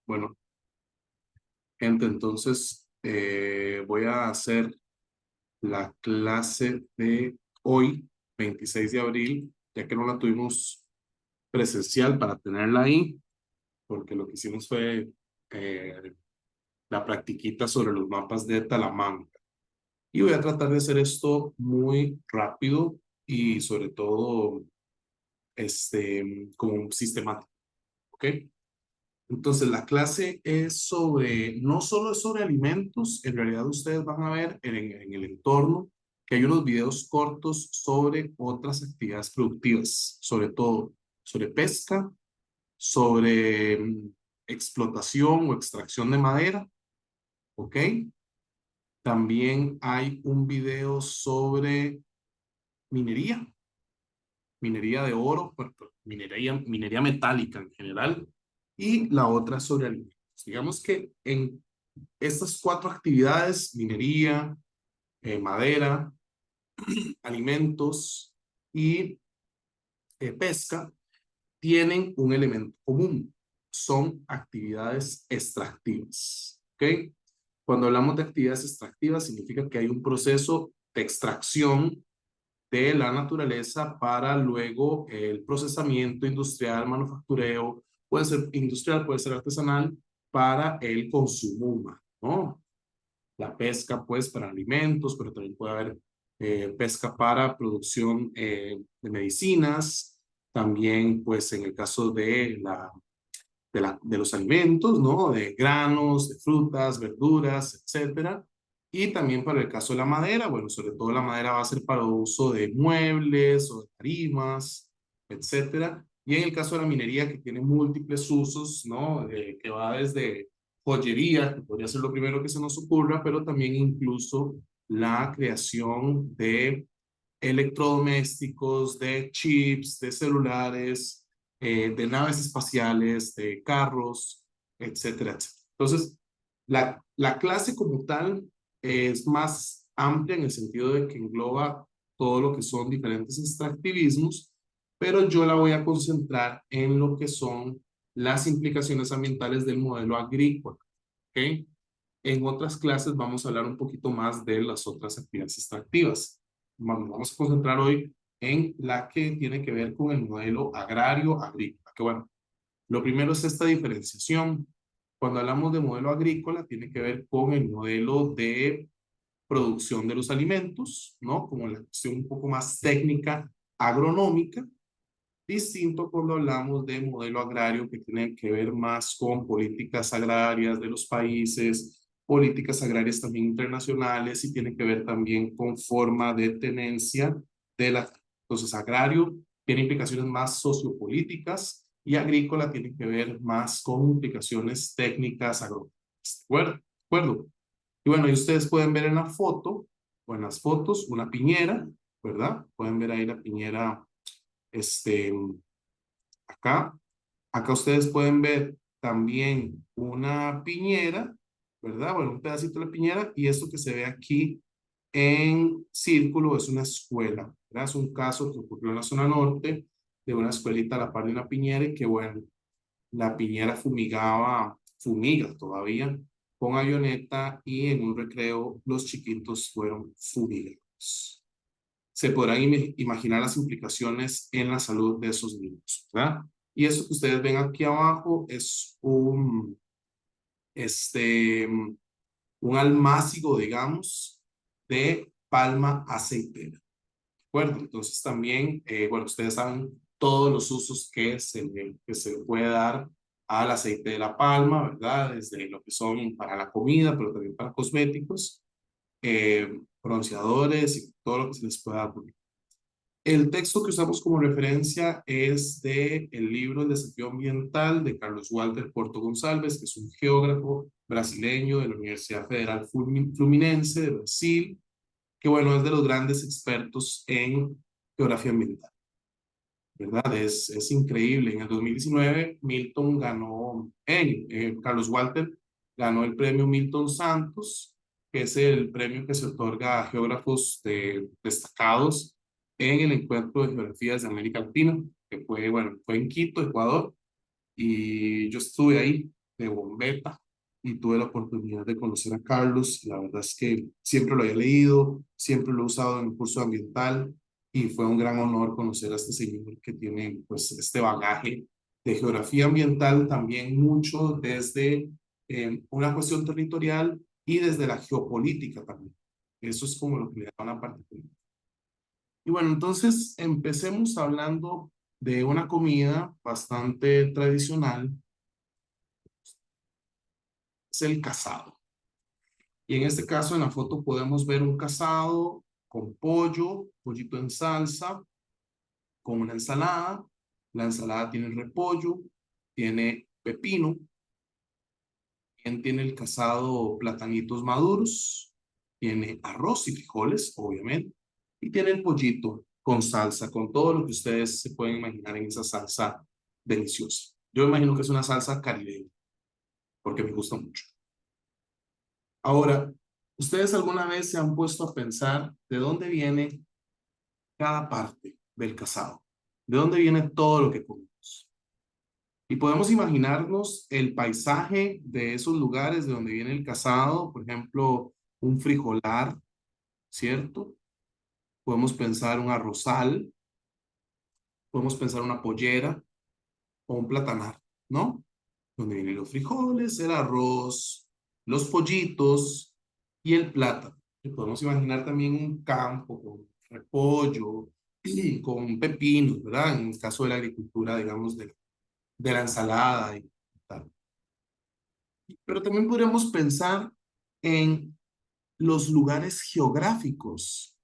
Bueno, gente, entonces voy a hacer la clase de hoy, 26 de abril, ya que no la tuvimos presencial para tenerla ahí, porque lo que hicimos fue eh, la practiquita sobre los mapas de Talamanca. Y voy a tratar de hacer esto muy rápido y sobre todo como sistemático, ¿ok? Entonces, la clase es sobre, no solo es sobre alimentos, en realidad ustedes van a ver en el entorno que hay unos videos cortos sobre otras actividades productivas, sobre todo sobre pesca, sobre explotación o extracción de madera, ¿ok? También hay un video sobre minería, minería de oro, minería metálica en general, y la otra sobre alimentos. Digamos que en estas cuatro actividades, minería, madera, alimentos y pesca, tienen un elemento común. Son actividades extractivas. ¿Ok? Cuando hablamos de actividades extractivas, significa que hay un proceso de extracción de la naturaleza para luego el procesamiento industrial, manufactureo, puede ser industrial, puede ser artesanal, para el consumo humano, ¿no? La pesca, pues, para alimentos, pero también puede haber pesca para producción de medicinas, también, pues, en el caso de los alimentos, ¿no? De granos, de frutas, verduras, etcétera. Y también para el caso de la madera, bueno, sobre todo la madera va a ser para uso de muebles o de tarimas, etcétera. Y en el caso de la minería, que tiene múltiples usos, ¿no? Que va desde joyería, que podría ser lo primero que se nos ocurra, pero también incluso la creación de electrodomésticos, de chips, de celulares, de naves espaciales, de carros, etcétera, etcétera. Entonces, la clase como tal es más amplia en el sentido de que engloba todo lo que son diferentes extractivismos, pero yo la voy a concentrar en lo que son las implicaciones ambientales del modelo agrícola. ¿Ok? En otras clases vamos a hablar un poquito más de las otras actividades extractivas. Vamos a concentrar hoy en la que tiene que ver con el modelo agrario agrícola. Que bueno, lo primero es esta diferenciación. Cuando hablamos de modelo agrícola, tiene que ver con el modelo de producción de los alimentos, ¿no? Como la cuestión un poco más técnica, agronómica, distinto cuando hablamos de modelo agrario que tiene que ver más con políticas agrarias de los países, políticas agrarias también internacionales y tiene que ver también con forma de tenencia de la... Entonces, agrario tiene implicaciones más sociopolíticas y agrícola tiene que ver más con implicaciones técnicas agronómicas. ¿De acuerdo? Y bueno, y ustedes pueden ver en la foto, o en las fotos, una piñera, ¿verdad? Pueden ver ahí la piñera, este, acá. Acá ustedes pueden ver también una piñera, ¿verdad? Bueno, un pedacito de la piñera y esto que se ve aquí en círculo es una escuela, ¿verdad? Es un caso que ocurrió en la zona norte de una escuelita a la par de una piñera y que, bueno, la piñera fumiga todavía con avioneta y en un recreo los chiquitos fueron fumigados. Se podrán imaginar las implicaciones en la salud de esos niños, ¿verdad? Y eso que ustedes ven aquí abajo es un almácigo, digamos, de palma aceitera. ¿De acuerdo? Entonces también, bueno, ustedes saben todos los usos que se puede dar al aceite de la palma, ¿verdad? Desde lo que son para la comida, pero también para cosméticos, bronceadores y todo lo que se les pueda poner. El texto que usamos como referencia es de el libro El desafío ambiental de Carlos Walter Porto Gonçalves, que es un geógrafo brasileño de la Universidad Federal Fluminense de Brasil, que bueno, es de los grandes expertos en geografía ambiental, ¿verdad? Es increíble. En el 2019, Milton ganó, Carlos Walter ganó el premio Milton Santos, que es el premio que se otorga a geógrafos destacados en el Encuentro de Geografías de América Latina, que fue, bueno, fue en Quito, Ecuador, y yo estuve ahí. de bombeta y tuve la oportunidad de conocer a Carlos. La verdad es que siempre lo había leído, siempre lo he usado en el curso ambiental y fue un gran honor conocer a este señor que tiene pues este bagaje de geografía ambiental también mucho desde una cuestión territorial y desde la geopolítica también. Eso es como lo que le da una parte política. Y bueno, entonces empecemos hablando de una comida bastante tradicional, es el casado. Y en este caso, en la foto podemos ver un casado con pollo, pollito en salsa, con una ensalada. La ensalada tiene repollo, tiene pepino, también tiene el casado platanitos maduros, tiene arroz y frijoles, obviamente, y tiene el pollito con salsa, con todo lo que ustedes se pueden imaginar en esa salsa deliciosa. Yo imagino que es una salsa caribeña, porque me gusta mucho. Ahora, ¿ustedes alguna vez se han puesto a pensar de dónde viene cada parte del casado? ¿De dónde viene todo lo que comemos? Y podemos imaginarnos el paisaje de esos lugares de donde viene el casado, por ejemplo, un frijolar, ¿cierto? Podemos pensar un arrozal, podemos pensar una pollera o un platanar, ¿no? Donde vienen los frijoles, el arroz, los pollitos y el plátano. Y podemos imaginar también un campo con repollo y con pepinos, ¿verdad? En el caso de la agricultura, digamos, de la ensalada y tal. Pero también podríamos pensar en los lugares geográficos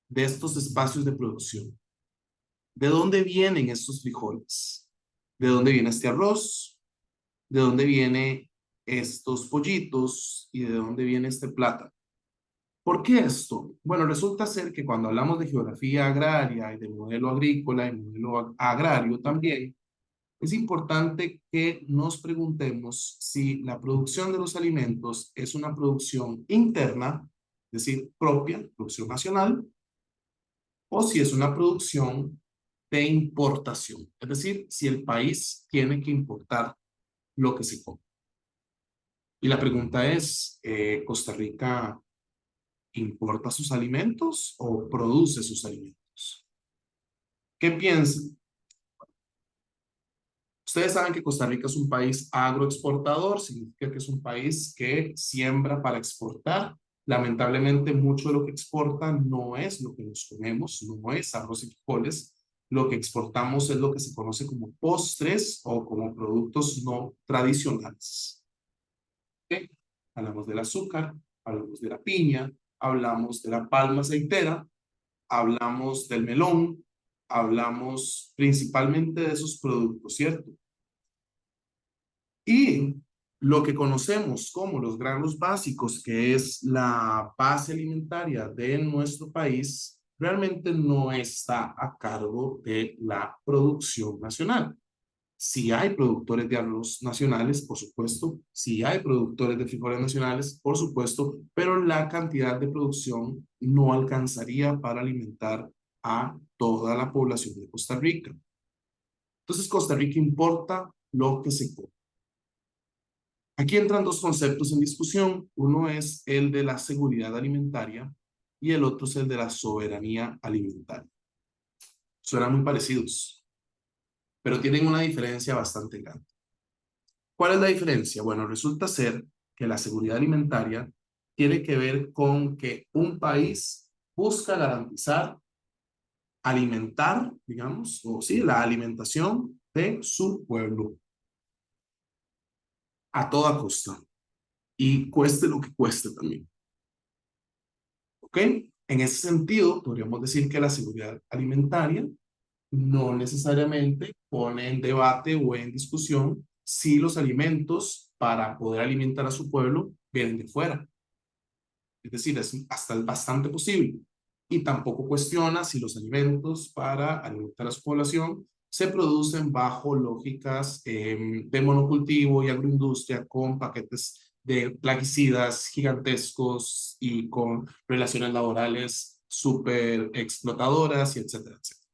de estos espacios de producción. ¿De dónde vienen estos frijoles? ¿De dónde viene este arroz? ¿De dónde vienen estos pollitos? ¿Y de dónde viene este plátano? ¿Por qué esto? Bueno, resulta ser que cuando hablamos de geografía agraria y de modelo agrícola y modelo agrario también, es importante que nos preguntemos si la producción de los alimentos es una producción interna, es decir, propia, producción nacional, o si es una producción de importación, es decir, si el país tiene que importar lo que se come. Y la pregunta es, ¿Costa Rica importa sus alimentos o produce sus alimentos? ¿Qué piensan? Ustedes saben que Costa Rica es un país agroexportador, significa que es un país que siembra para exportar. Lamentablemente, mucho de lo que exporta no es lo que nos comemos, no es arroz y frijoles. Lo que exportamos es lo que se conoce como postres o como productos no tradicionales. ¿Okay? Hablamos del azúcar, hablamos de la piña, hablamos de la palma aceitera, hablamos del melón, hablamos principalmente de esos productos, ¿cierto? Y lo que conocemos como los granos básicos, que es la base alimentaria de nuestro país, realmente no está a cargo de la producción nacional. Si hay productores de arroz nacionales, por supuesto, si hay productores de frijoles nacionales, por supuesto, pero la cantidad de producción no alcanzaría para alimentar a toda la población de Costa Rica. Entonces, Costa Rica importa lo que se come. Aquí entran dos conceptos en discusión. Uno es el de la seguridad alimentaria y el otro es el de la soberanía alimentaria. Suenan muy parecidos, pero tienen una diferencia bastante grande. ¿Cuál es la diferencia? Bueno, resulta ser que la seguridad alimentaria tiene que ver con que un país busca garantizar, alimentar, digamos, o sí, la alimentación de su pueblo a toda costa y cueste lo que cueste también. ¿Ok? En ese sentido, podríamos decir que la seguridad alimentaria no necesariamente pone en debate o en discusión si los alimentos para poder alimentar a su pueblo vienen de fuera. Es decir, es hasta bastante posible. Y tampoco cuestiona si los alimentos para alimentar a su población se producen bajo lógicas de monocultivo y agroindustria con paquetes de plaguicidas gigantescos y con relaciones laborales súper explotadoras y etcétera, etcétera.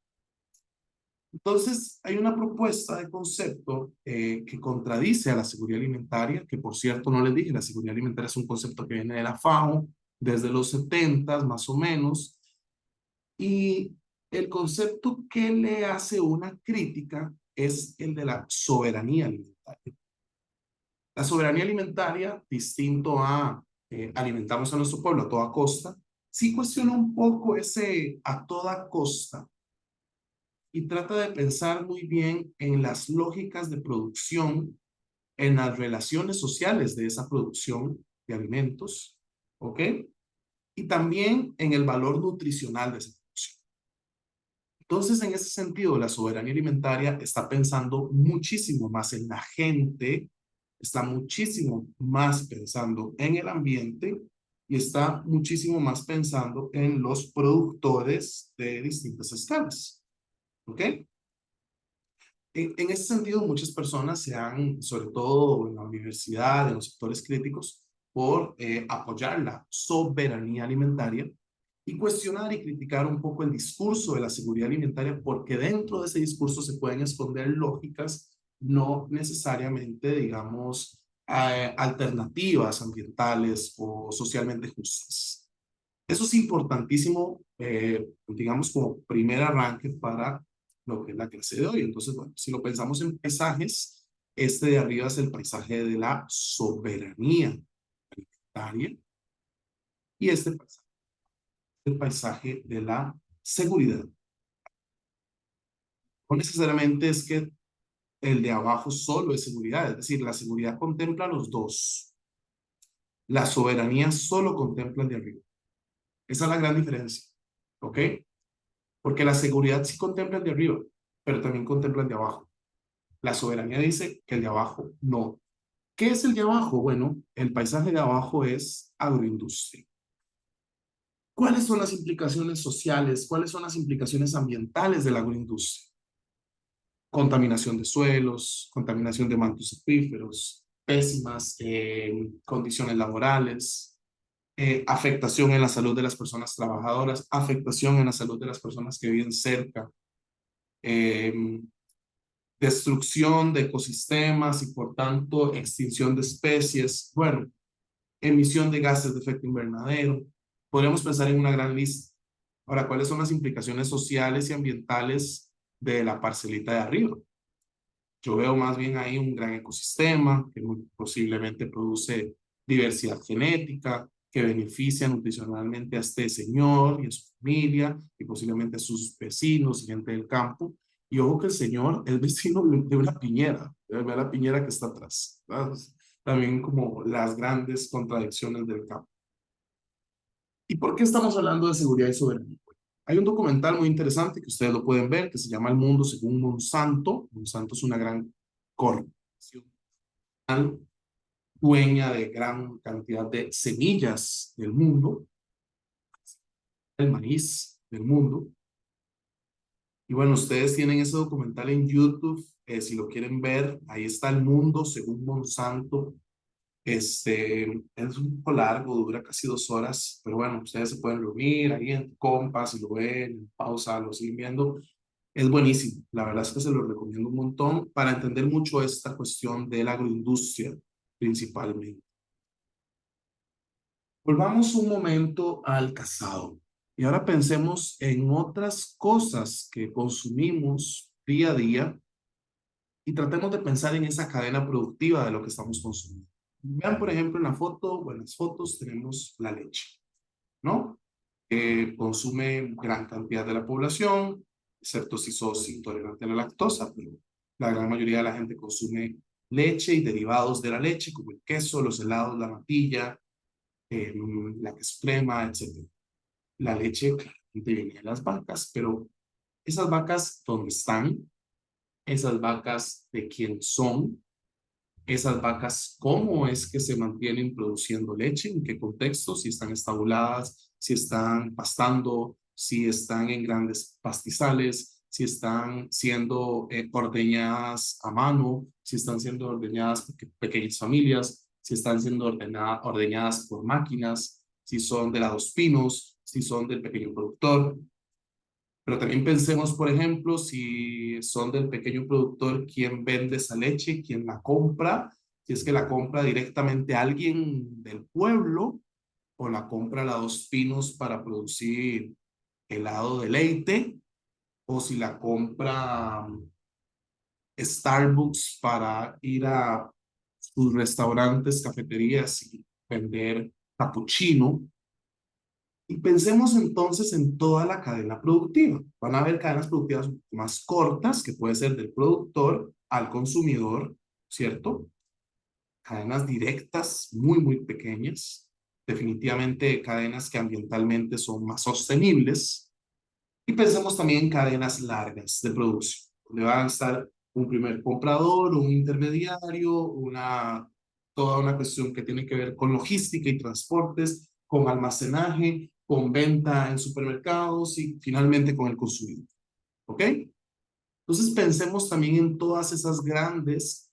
Entonces, hay una propuesta de concepto que contradice a la seguridad alimentaria, que por cierto no les dije, la seguridad alimentaria es un concepto que viene de la FAO desde los 70 más o menos, y el concepto que le hace una crítica es el de la soberanía alimentaria. La soberanía alimentaria, distinto a alimentamos a nuestro pueblo a toda costa, sí cuestiona un poco ese a toda costa y trata de pensar muy bien en las lógicas de producción, en las relaciones sociales de esa producción de alimentos, ¿ok? Y también en el valor nutricional de esa producción. Entonces, en ese sentido, la soberanía alimentaria está pensando muchísimo más en la gente, está muchísimo más pensando en el ambiente y está muchísimo más pensando en los productores de distintas escalas, ¿ok? En ese sentido, muchas personas se han, sobre todo en la universidad, en los sectores críticos, por apoyar la soberanía alimentaria y cuestionar y criticar un poco el discurso de la seguridad alimentaria, porque dentro de ese discurso se pueden esconder lógicas no necesariamente, digamos, alternativas ambientales o socialmente justas. Eso es importantísimo, digamos, como primer arranque para lo que es la clase de hoy. Entonces, bueno, si lo pensamos en paisajes, este de arriba es el paisaje de la soberanía alimentaria y este paisaje es el paisaje de la seguridad. No necesariamente es que el de abajo solo es seguridad, es decir, la seguridad contempla los dos. La soberanía solo contempla el de arriba. Esa es la gran diferencia, ¿ok? Porque la seguridad sí contempla el de arriba, pero también contempla el de abajo. La soberanía dice que el de abajo no. ¿Qué es el de abajo? Bueno, el paisaje de abajo es agroindustria. ¿Cuáles son las implicaciones sociales? ¿Cuáles son las implicaciones ambientales de la agroindustria? Contaminación de suelos, contaminación de mantos acuíferos, pésimas condiciones laborales, afectación en la salud de las personas trabajadoras, afectación en la salud de las personas que viven cerca, eh, destrucción de ecosistemas y por tanto extinción de especies, bueno, emisión de gases de efecto invernadero. Podríamos pensar en una gran lista. Ahora, ¿cuáles son las implicaciones sociales y ambientales de la parcelita de arriba? Yo veo más bien ahí un gran ecosistema que muy posiblemente produce diversidad genética, que beneficia nutricionalmente a este señor y a su familia y posiblemente a sus vecinos y gente del campo. Y ojo que el señor es vecino de una piñera, ve la piñera que está atrás, ¿verdad? También como las grandes contradicciones del campo. ¿Y por qué estamos hablando de seguridad y soberanía? Hay un documental muy interesante que ustedes lo pueden ver que se llama El Mundo según Monsanto. Monsanto es una gran corporación dueña de gran cantidad de semillas del mundo, el maíz del mundo. Y bueno, ustedes tienen ese documental en YouTube, si lo quieren ver, ahí está El Mundo según Monsanto. Es un poco largo, dura casi 2 horas, pero bueno, ustedes se pueden reunir ahí en compas y lo ven, en pausa, lo siguen viendo. Es buenísimo, la verdad es que se lo recomiendo un montón para entender mucho esta cuestión de la agroindustria principalmente. Volvamos un momento al cazado y ahora pensemos en otras cosas que consumimos día a día y tratemos de pensar en esa cadena productiva de lo que estamos consumiendo. Vean, por ejemplo, en la foto, o en las fotos tenemos la leche, ¿no? Consume gran cantidad de la población, excepto si sos intolerante a la lactosa, pero la gran mayoría de la gente consume leche y derivados de la leche, como el queso, los helados, la natilla, eh, la queso crema, etc. La leche claramente viene de las vacas, pero esas vacas, ¿dónde están? Esas vacas, ¿de quién son? Esas vacas, ¿cómo es que se mantienen produciendo leche? ¿En qué contexto? Si están estabuladas, si están pastando, si están en grandes pastizales, si están siendo ordeñadas a mano, si están siendo ordeñadas por pequeñas familias, si están siendo ordeñadas por máquinas, si son de la dos pinos, si son del pequeño productor. Pero también pensemos, por ejemplo, si son del pequeño productor, quién vende esa leche, quién la compra, si es que la compra directamente a alguien del pueblo o la compra la Dos Pinos para producir helado de leite, o si la compra Starbucks para ir a sus restaurantes, cafeterías y vender cappuccino. Y pensemos entonces en toda la cadena productiva. Van a haber cadenas productivas más cortas, que puede ser del productor al consumidor, ¿cierto? Cadenas directas muy, muy pequeñas. Definitivamente cadenas que ambientalmente son más sostenibles. Y pensemos también en cadenas largas de producción, donde van a estar un primer comprador, un intermediario, toda una cuestión que tiene que ver con logística y transportes, con almacenaje, con venta en supermercados y finalmente con el consumidor. ¿Ok? Entonces pensemos también en todas esas grandes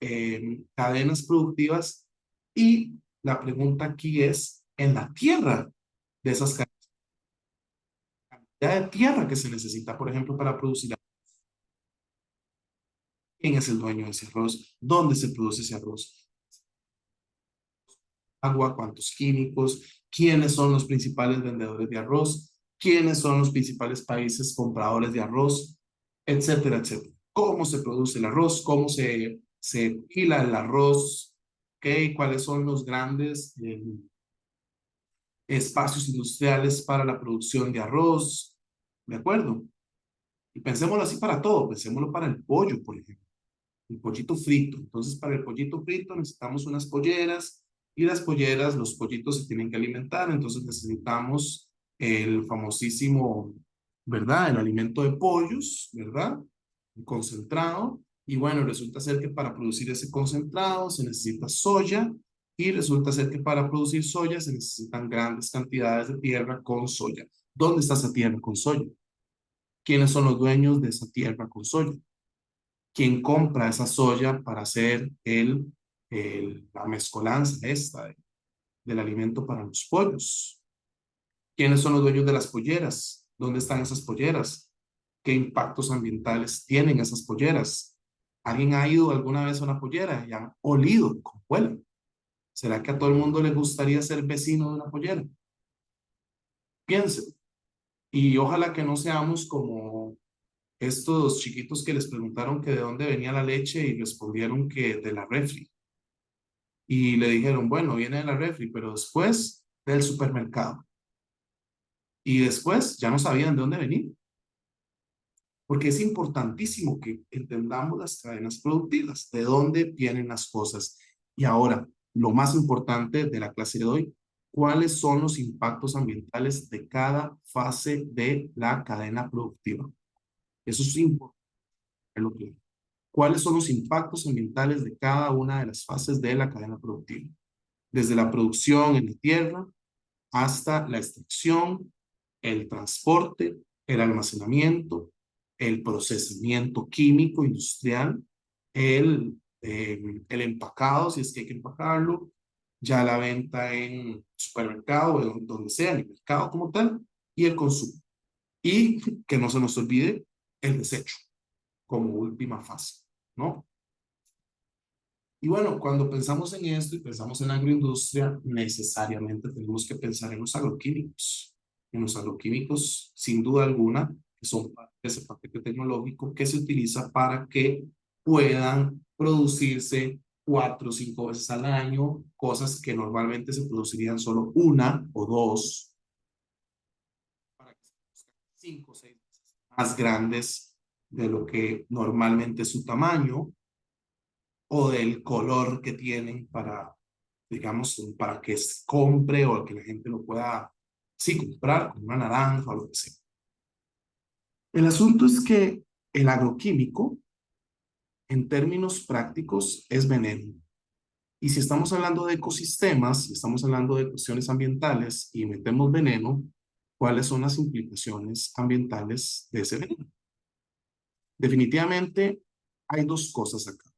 cadenas productivas y la pregunta aquí es, en la tierra de esas cadenas, de tierra que se necesita, por ejemplo, para producir. ¿Quién es el dueño de ese arroz? ¿Dónde se produce ese arroz? Agua, cuántos químicos, quiénes son los principales vendedores de arroz, quiénes son los principales países compradores de arroz, etcétera, etcétera. ¿Cómo se produce el arroz? ¿Cómo se hila el arroz? ¿Okay? ¿Cuáles son los grandes espacios industriales para la producción de arroz? ¿De acuerdo? Y pensémoslo así para todo, pensémoslo para el pollo, por ejemplo. El pollito frito. Entonces, para el pollito frito necesitamos unas polleras y las polleras, los pollitos se tienen que alimentar, entonces necesitamos el famosísimo, ¿verdad? El alimento de pollos, ¿verdad? El concentrado. Y bueno, resulta ser que para producir ese concentrado se necesita soya y resulta ser que para producir soya se necesitan grandes cantidades de tierra con soya. ¿Dónde está esa tierra con soya? ¿Quiénes son los dueños de esa tierra con soya? ¿Quién compra esa soya para hacer la mezcolanza del alimento para los pollos? ¿Quiénes son los dueños de las polleras? ¿Dónde están esas polleras? ¿Qué impactos ambientales tienen esas polleras? ¿Alguien ha ido alguna vez a una pollera y han olido cómo huele? ¿Será que a todo el mundo le gustaría ser vecino de una pollera? Piensen. Y ojalá que no seamos como estos chiquitos que les preguntaron que de dónde venía la leche y respondieron que de la refri. Y le dijeron, bueno, viene de la refri, pero después del supermercado. Y después ya no sabían de dónde venía. Porque es importantísimo que entendamos las cadenas productivas, de dónde vienen las cosas. Y ahora, lo más importante de la clase de hoy, ¿cuáles son los impactos ambientales de cada fase de la cadena productiva? Eso es importante. ¿Cuáles son los impactos ambientales de cada una de las fases de la cadena productiva? Desde la producción en la tierra hasta la extracción, el transporte, el almacenamiento, el procesamiento químico industrial, el empacado, si es que hay que empacarlo, ya la venta en supermercado o donde sea, en el mercado como tal, y el consumo. Y que no se nos olvide el desecho como última fase, ¿no? Y bueno, cuando pensamos en esto y pensamos en agroindustria, necesariamente tenemos que pensar en los agroquímicos. En los agroquímicos, sin duda alguna, que son parte de ese paquete tecnológico que se utiliza para que puedan producirse 4 o 5 veces al año, cosas que normalmente se producirían solo una o dos, para que se produzcan 5 o 6 veces más grandes de lo que normalmente es su tamaño o del color que tienen para, digamos, para que se compre o que la gente lo pueda, sí, comprar, como una naranja o lo que sea. El asunto es que el agroquímico, en términos prácticos, es veneno. Y si estamos hablando de ecosistemas, si estamos hablando de cuestiones ambientales y metemos veneno, ¿cuáles son las implicaciones ambientales de ese veneno? Definitivamente hay dos cosas acá.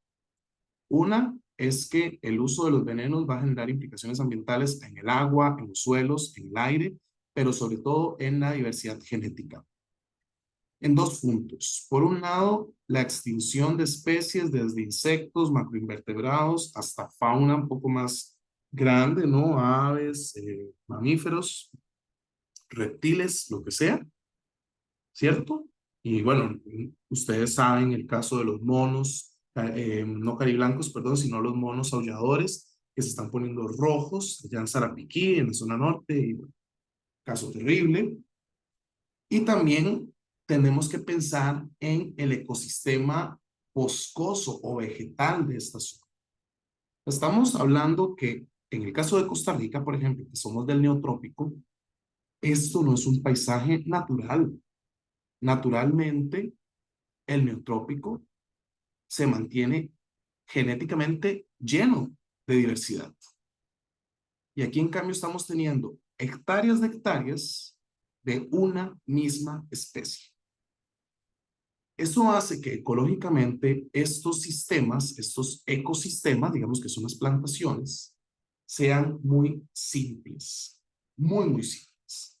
Una es que el uso de los venenos va a generar implicaciones ambientales en el agua, en los suelos, en el aire, pero sobre todo en la diversidad genética. en dos puntos. Por un lado, la extinción de especies desde insectos, macroinvertebrados, hasta fauna un poco más grande, ¿no? Aves, mamíferos, reptiles, lo que sea, ¿cierto? Y bueno, ustedes saben el caso de los monos, no cariblancos, perdón, sino los monos aulladores, que se están poniendo rojos allá en Sarapiquí, en la zona norte, y bueno, caso terrible. Y también tenemos que pensar en el ecosistema boscoso o vegetal de esta zona. Estamos hablando que en el caso de Costa Rica, por ejemplo, que somos del neotrópico, esto no es un paisaje natural. Naturalmente, el neotrópico se mantiene genéticamente lleno de diversidad. Y aquí, en cambio, estamos teniendo hectáreas de hectáreas de una misma especie. Eso hace que ecológicamente estos sistemas, estos ecosistemas, digamos que son las plantaciones, sean muy simples, muy simples.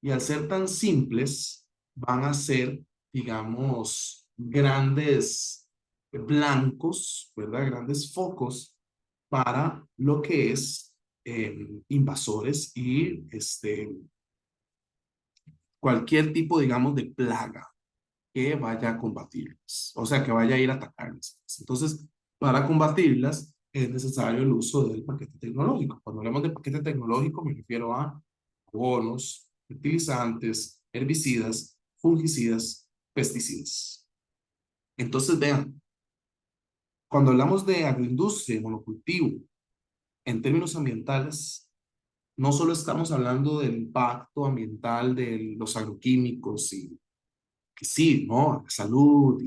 Y al ser tan simples, van a ser, digamos, grandes blancos, ¿verdad? Grandes focos para lo que es invasores y cualquier tipo, digamos, de plaga que vaya a combatirlas, o sea, que vaya a ir a atacarlas. Entonces, para combatirlas es necesario el uso del paquete tecnológico. Cuando hablamos de paquete tecnológico me refiero a abonos, fertilizantes, herbicidas, fungicidas, pesticidas. Entonces, vean, cuando hablamos de agroindustria y monocultivo, en términos ambientales, no solo estamos hablando del impacto ambiental de los agroquímicos y que sí, ¿no? La salud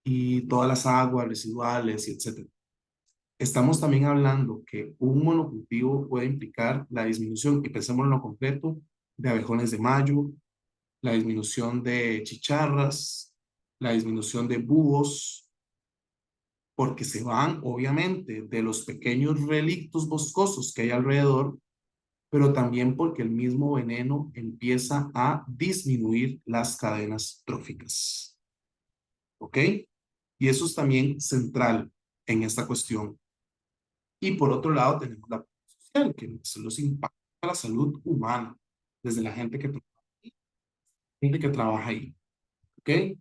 y todas las aguas residuales y etcétera. Estamos también hablando que un monocultivo puede implicar la disminución, y pensemos en lo concreto, de abejones de mayo, la disminución de chicharras, la disminución de búhos, porque se van, obviamente, de los pequeños relictos boscosos que hay alrededor, pero también porque el mismo veneno empieza a disminuir las cadenas tróficas. ¿Ok? Y eso es también central en esta cuestión. Y por otro lado tenemos la parte social, que son los impactos a la salud humana, desde la gente que trabaja ahí. ¿Ok?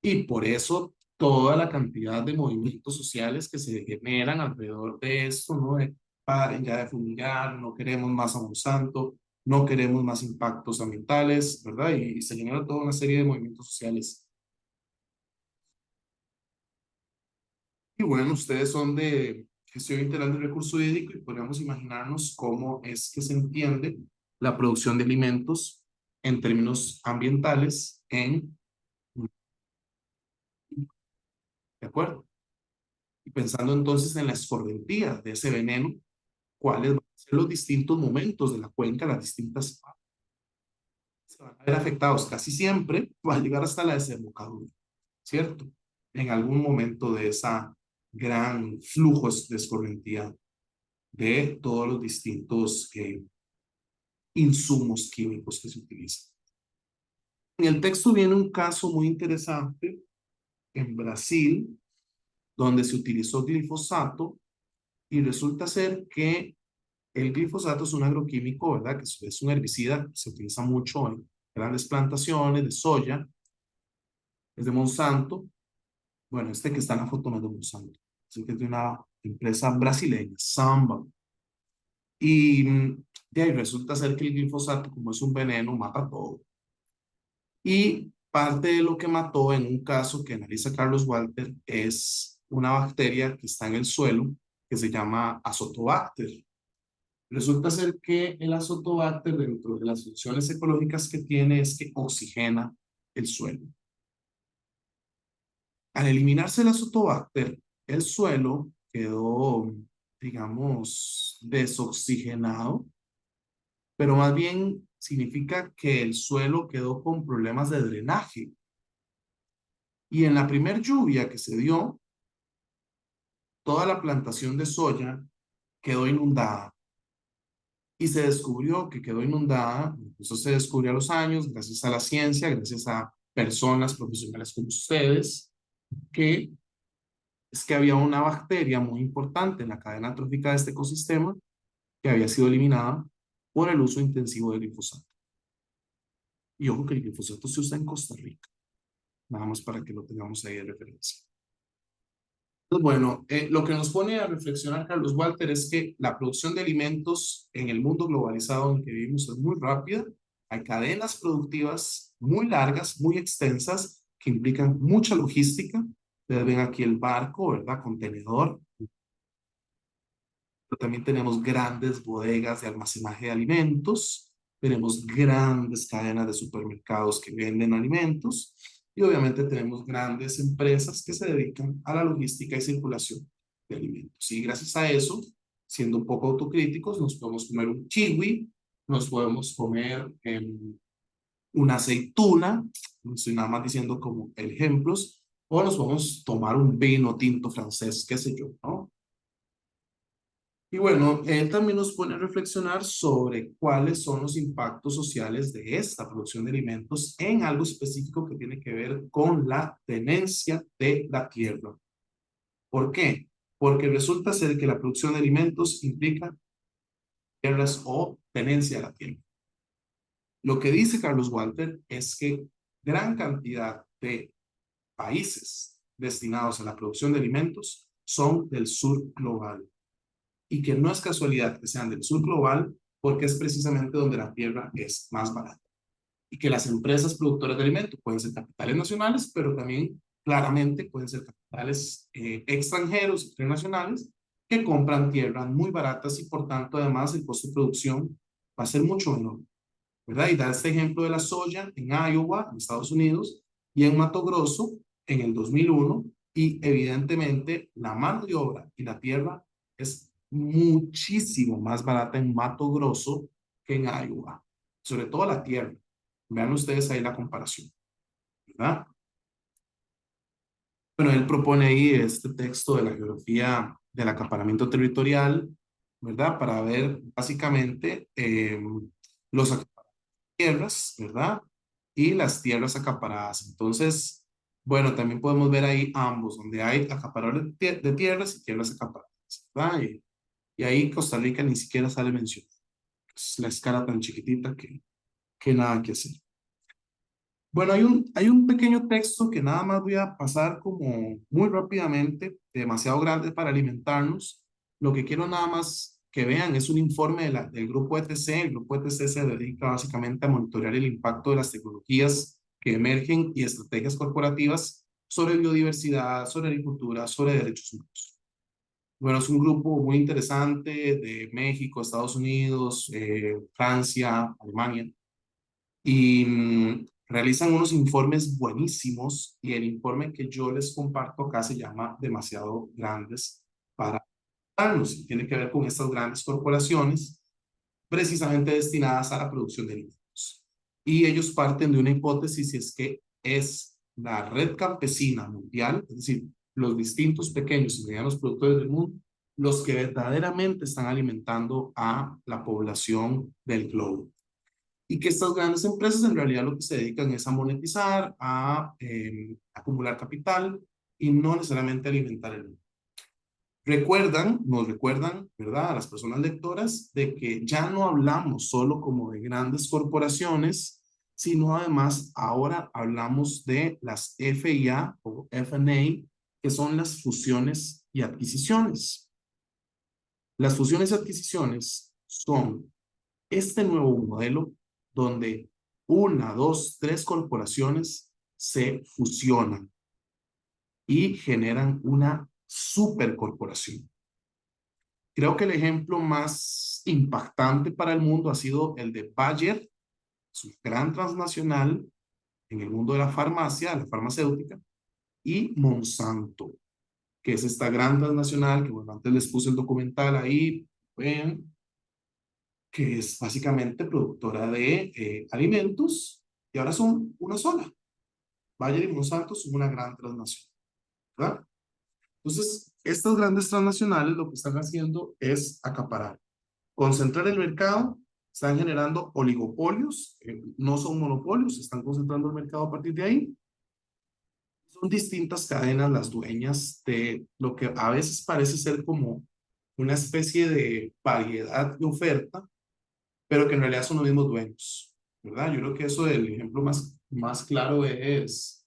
Y por eso toda la cantidad de movimientos sociales que se generan alrededor de esto, ¿no? De paren ya de fumigar, no queremos más a Monsanto, no queremos más impactos ambientales, ¿verdad? Y se genera toda una serie de movimientos sociales. Y bueno, ustedes son de gestión integral del recurso hídrico y podríamos imaginarnos cómo es que se entiende la producción de alimentos en términos ambientales ¿de acuerdo? Y pensando entonces en la escorrentía de ese veneno, cuáles van a ser los distintos momentos de la cuenca, las distintas fases se van a ver afectados. Casi siempre va a llegar hasta la desembocadura, ¿cierto? En algún momento de esa gran flujo de escorrentía de todos los distintos insumos químicos que se utilizan. En el texto viene un caso muy interesante en Brasil, donde se utilizó glifosato y resulta ser que el glifosato es un agroquímico, ¿verdad? Que es un herbicida, se utiliza mucho en grandes plantaciones de soya, es de Monsanto. Bueno, este que está en la foto no es de Monsanto, es que es de una empresa brasileña, Samba. Y de ahí resulta ser que el glifosato, como es un veneno, mata todo. Y parte de lo que mató en un caso que analiza Carlos Walter es una bacteria que está en el suelo que se llama Azotobacter. Resulta ser que el Azotobacter, dentro de las funciones ecológicas que tiene, es que oxigena el suelo. Al eliminarse el Azotobacter, el suelo quedó, digamos, desoxigenado, pero más bien significa que el suelo quedó con problemas de drenaje. Y en la primer lluvia que se dio, toda la plantación de soya quedó inundada. Y se descubrió que quedó inundada, eso se descubrió a los años, gracias a la ciencia, gracias a personas profesionales como ustedes, que es que había una bacteria muy importante en la cadena trófica de este ecosistema que había sido eliminada por el uso intensivo de glifosato. Y ojo que el glifosato se usa en Costa Rica, nada más para que lo tengamos ahí de referencia. Entonces, bueno, lo que nos pone a reflexionar, Carlos Walter, es que la producción de alimentos en el mundo globalizado en el que vivimos es muy rápida. Hay cadenas productivas muy largas, muy extensas, que implican mucha logística. Ustedes ven aquí el barco, ¿verdad? Contenedor. Pero también tenemos grandes bodegas de almacenaje de alimentos. Tenemos grandes cadenas de supermercados que venden alimentos. Y obviamente tenemos grandes empresas que se dedican a la logística y circulación de alimentos. Y gracias a eso, siendo un poco autocríticos, nos podemos comer un kiwi, nos podemos comer una aceituna, no estoy nada más diciendo como ejemplos, o nos podemos tomar un vino tinto francés, qué sé yo, ¿no? Y bueno, él también nos pone a reflexionar sobre cuáles son los impactos sociales de esta producción de alimentos en algo específico que tiene que ver con la tenencia de la tierra. ¿Por qué? Porque resulta ser que la producción de alimentos implica tierras o tenencia de la tierra. Lo que dice Carlos Walter es que gran cantidad de países destinados a la producción de alimentos son del sur global. Y que no es casualidad que sean del sur global porque es precisamente donde la tierra es más barata. Y que las empresas productoras de alimentos pueden ser capitales nacionales, pero también claramente pueden ser capitales extranjeros, internacionales, que compran tierras muy baratas y por tanto además el costo de producción va a ser mucho menor, ¿verdad? Y da este ejemplo de la soya en Iowa, en Estados Unidos, y en Mato Grosso en el 2001, y evidentemente la mano de obra y la tierra es muchísimo más barata en Mato Grosso que en Iowa, sobre todo la tierra. Vean ustedes ahí la comparación, ¿verdad? Bueno, él propone ahí este texto de la geografía del acaparamiento territorial, ¿verdad? Para ver básicamente los tierras, ¿verdad? Y las tierras acaparadas. Entonces, bueno, también podemos ver ahí ambos, donde hay acaparadores de tierras y tierras acaparadas, ¿verdad? Y ahí Costa Rica ni siquiera sale mencionado. Es la escala tan chiquitita que nada que hacer. Bueno, hay un pequeño texto que nada más voy a pasar como muy rápidamente, demasiado grande para alimentarnos. Lo que quiero nada más que vean es un informe del grupo ETC. El grupo ETC se dedica básicamente a monitorear el impacto de las tecnologías que emergen y estrategias corporativas sobre biodiversidad, sobre agricultura, sobre derechos humanos. Bueno, es un grupo muy interesante de México, Estados Unidos, Francia, Alemania y realizan unos informes buenísimos y el informe que yo les comparto acá se llama Demasiado Grandes para darnos y tiene que ver con estas grandes corporaciones precisamente destinadas a la producción de alimentos. Y ellos parten de una hipótesis y es que es la red campesina mundial, es decir, los distintos pequeños y medianos productores del mundo, los que verdaderamente están alimentando a la población del globo y que estas grandes empresas en realidad lo que se dedican es a monetizar, a acumular capital y no necesariamente alimentar el mundo. Nos recuerdan, ¿verdad? A las personas lectoras de que ya no hablamos solo como de grandes corporaciones, sino además ahora hablamos de las FIA o F&A, que son las fusiones y adquisiciones. Las fusiones y adquisiciones son este nuevo modelo donde una, dos, tres corporaciones se fusionan y generan una supercorporación. Creo que el ejemplo más impactante para el mundo ha sido el de Bayer, su gran transnacional en el mundo de la farmacia, la farmacéutica, y Monsanto, que es esta gran transnacional, que bueno, antes les puse el documental ahí, ven, que es básicamente productora de alimentos y ahora son una sola. Bayer y Monsanto son una gran transnacional, ¿verdad? Entonces, estas grandes transnacionales lo que están haciendo es acaparar, concentrar el mercado Están generando oligopolios, no son monopolios, se están concentrando el mercado a partir de ahí. Son distintas cadenas las dueñas de lo que a veces parece ser como una especie de variedad de oferta, pero que en realidad son los mismos dueños, ¿verdad? Yo creo que eso, el ejemplo más claro es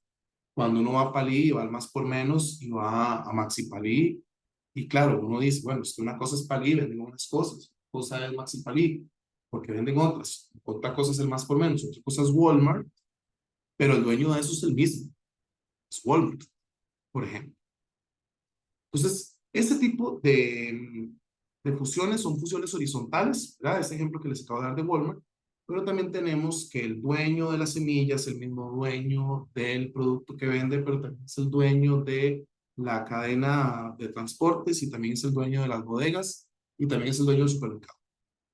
cuando uno va a Palí y va al más por menos y va a Maxi Palí, y claro, uno dice, bueno, es que una cosa es Palí, venden unas cosas, otra cosa es Maxi Palí, porque venden otras, otra cosa es el más por menos, otra cosa es Walmart, pero el dueño de eso es el mismo, es Walmart, por ejemplo. Entonces, este tipo de fusiones son fusiones horizontales, ¿verdad? Este ejemplo que les acabo de dar de Walmart, pero también tenemos que el dueño de la semilla es el mismo dueño del producto que vende, pero también es el dueño de la cadena de transportes y también es el dueño de las bodegas y también es el dueño del supermercado,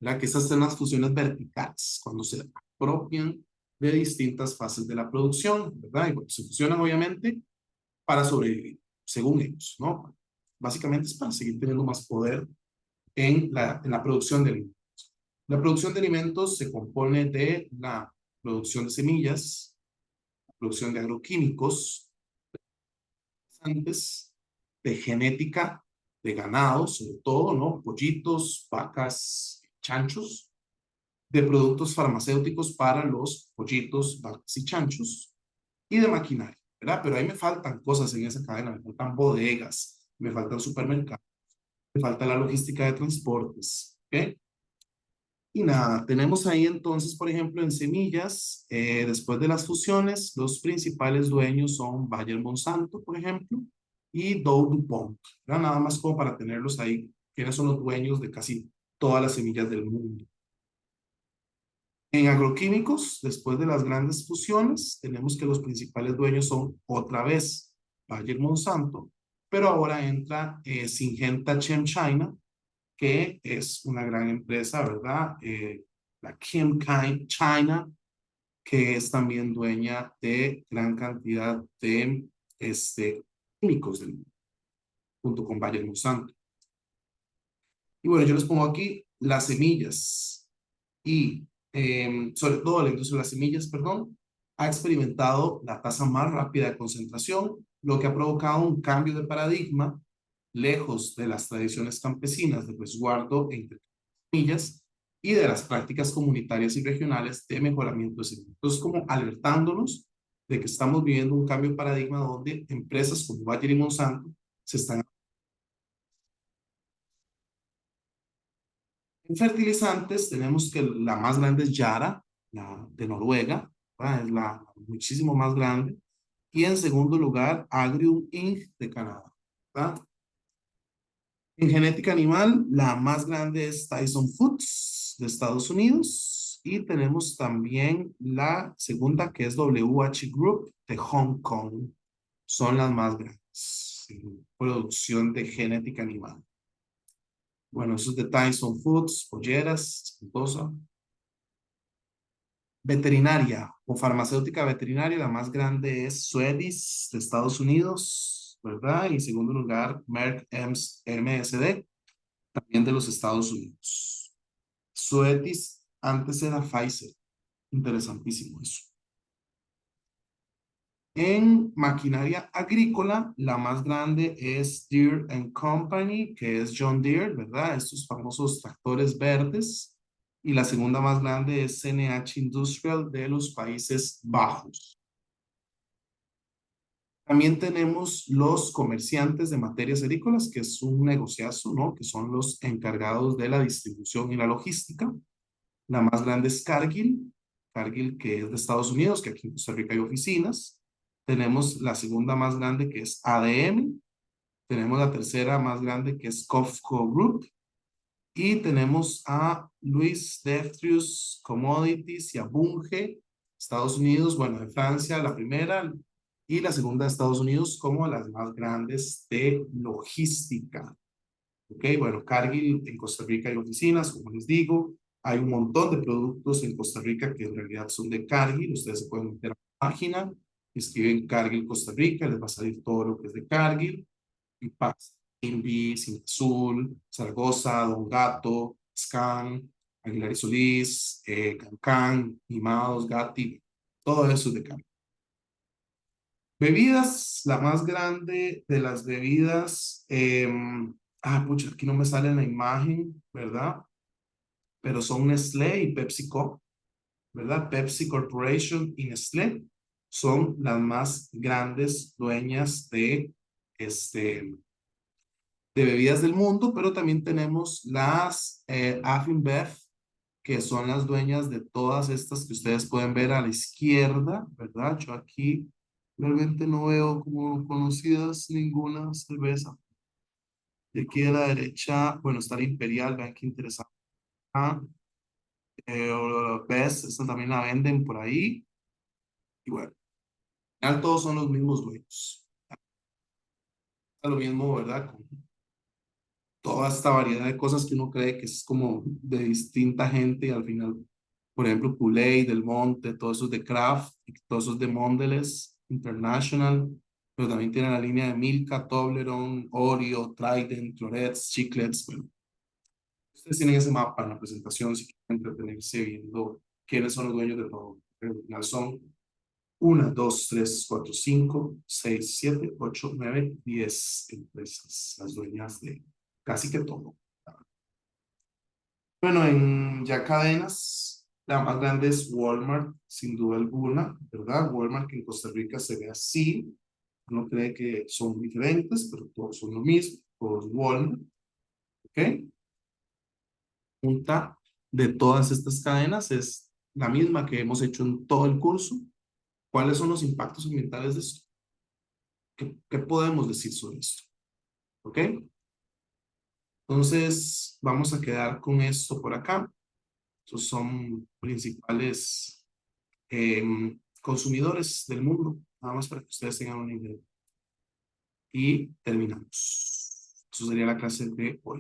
¿verdad? Que esas son las fusiones verticales, cuando se apropian de distintas fases de la producción, ¿verdad? Y bueno, se fusionan obviamente para sobrevivir, según ellos, ¿no? Básicamente es para seguir teniendo más poder en la producción de alimentos. La producción de alimentos se compone de la producción de semillas, la producción de agroquímicos, antes, de genética de ganado, sobre todo, ¿no? Pollitos, vacas, chanchos, de productos farmacéuticos para los pollitos, vacas y chanchos, y de maquinaria, ¿verdad? Pero ahí me faltan cosas en esa cadena, me faltan bodegas, me faltan supermercados, me falta la logística de transportes, ¿ok? Y nada, tenemos ahí entonces, por ejemplo, en semillas, después de las fusiones, los principales dueños son Bayer Monsanto, por ejemplo, y Dow DuPont, ¿verdad? Nada más como para tenerlos ahí, quienes son los dueños de casi todas las semillas del mundo. En agroquímicos, después de las grandes fusiones, tenemos que los principales dueños son otra vez Bayer Monsanto, pero ahora entra Syngenta ChemChina, que es una gran empresa, ¿verdad? La ChemKine China, que es también dueña de gran cantidad de químicos del mundo, junto con Bayer Monsanto. Y bueno, yo les pongo aquí las semillas y sobre todo la industria de las semillas, perdón, ha experimentado la tasa más rápida de concentración, lo que ha provocado un cambio de paradigma lejos de las tradiciones campesinas de resguardo entre semillas y de las prácticas comunitarias y regionales de mejoramiento de semillas. Entonces, como alertándonos de que estamos viviendo un cambio de paradigma donde empresas como Bayer y Monsanto se están. En fertilizantes tenemos que la más grande es Yara, la de Noruega, ¿verdad? Es la muchísimo más grande. Y en segundo lugar, Agrium Inc. de Canadá, ¿verdad? En genética animal, la más grande es Tyson Foods de Estados Unidos. Y tenemos también la segunda, que es WH Group de Hong Kong. Son las más grandes en producción de genética animal. Bueno, eso es de Tyson Foods, polleras, espantosa. Veterinaria o farmacéutica veterinaria, la más grande es Swedish de Estados Unidos, ¿verdad? Y en segundo lugar, Merck MSD, también de los Estados Unidos. Swedish antes era Pfizer. Interesantísimo eso. En maquinaria agrícola, la más grande es Deere and Company, que es John Deere, ¿verdad? Estos famosos tractores verdes. Y la segunda más grande es CNH Industrial de los Países Bajos. También tenemos los comerciantes de materias agrícolas, que es un negociazo, ¿no? Que son los encargados de la distribución y la logística. La más grande es Cargill, Cargill que es de Estados Unidos, que aquí en Costa Rica hay oficinas. Tenemos la segunda más grande que es ADM. Tenemos la tercera más grande que es Cofco Group. Y tenemos a Louis Detrius Commodities y a Bunge, Estados Unidos, bueno, de Francia, la primera y la segunda de Estados Unidos como las más grandes de logística. Ok, bueno, Cargill en Costa Rica hay oficinas, como les digo, hay un montón de productos en Costa Rica que en realidad son de Cargill, ustedes se pueden meter a la página, escriben Cargill Costa Rica, les va a salir todo lo que es de Cargill, y pasa. Invi, Azul, Zaragoza, Don Gato, Scan, Aguilar y Solís, Cancán, Mimados, Gatti, todo eso es de Cali. Bebidas, la más grande de las bebidas, pucha, aquí no me sale en la imagen, ¿verdad? Pero son Nestlé y PepsiCo, ¿verdad? Pepsi Corporation y Nestlé son las más grandes dueñas este, de bebidas del mundo, pero también tenemos las Affinbev, que son las dueñas de todas estas que ustedes pueden ver a la izquierda, ¿verdad? Yo aquí realmente no veo como conocidas ninguna cerveza. Y aquí a la derecha, bueno, está la Imperial, vean qué interesante. Ah, Best, esta también la venden por ahí. Y bueno, al final todos son los mismos dueños. Lo mismo, ¿verdad? Con toda esta variedad de cosas que uno cree que es como de distinta gente y al final, por ejemplo, Kool-Aid, Del Monte, todos esos de Kraft, y todos esos de Mondelez International, pero también tiene la línea de Milka, Toblerone, Oreo, Trident, Clorets, Chiclets. Bueno, ustedes tienen ese mapa en la presentación si quieren entretenerse viendo quiénes son los dueños de todo. Al final son 1, 2, 3, 4, 5, 6, 7, 8, 9, 10 empresas, las dueñas de casi que todo. Bueno, en ya cadenas, la más grande es Walmart, sin duda alguna, ¿verdad? Walmart que en Costa Rica se ve así. Uno cree que son diferentes, pero todos son lo mismo, todos Walmart, ¿ok? Junta de todas estas cadenas es la misma que hemos hecho en todo el curso. ¿Cuáles son los impactos ambientales de esto? ¿Qué podemos decir sobre esto? ¿Ok? Entonces, vamos a quedar con esto por acá. Estos son principales consumidores del mundo, nada más para que ustedes tengan una idea. Y terminamos. Eso sería la clase de hoy.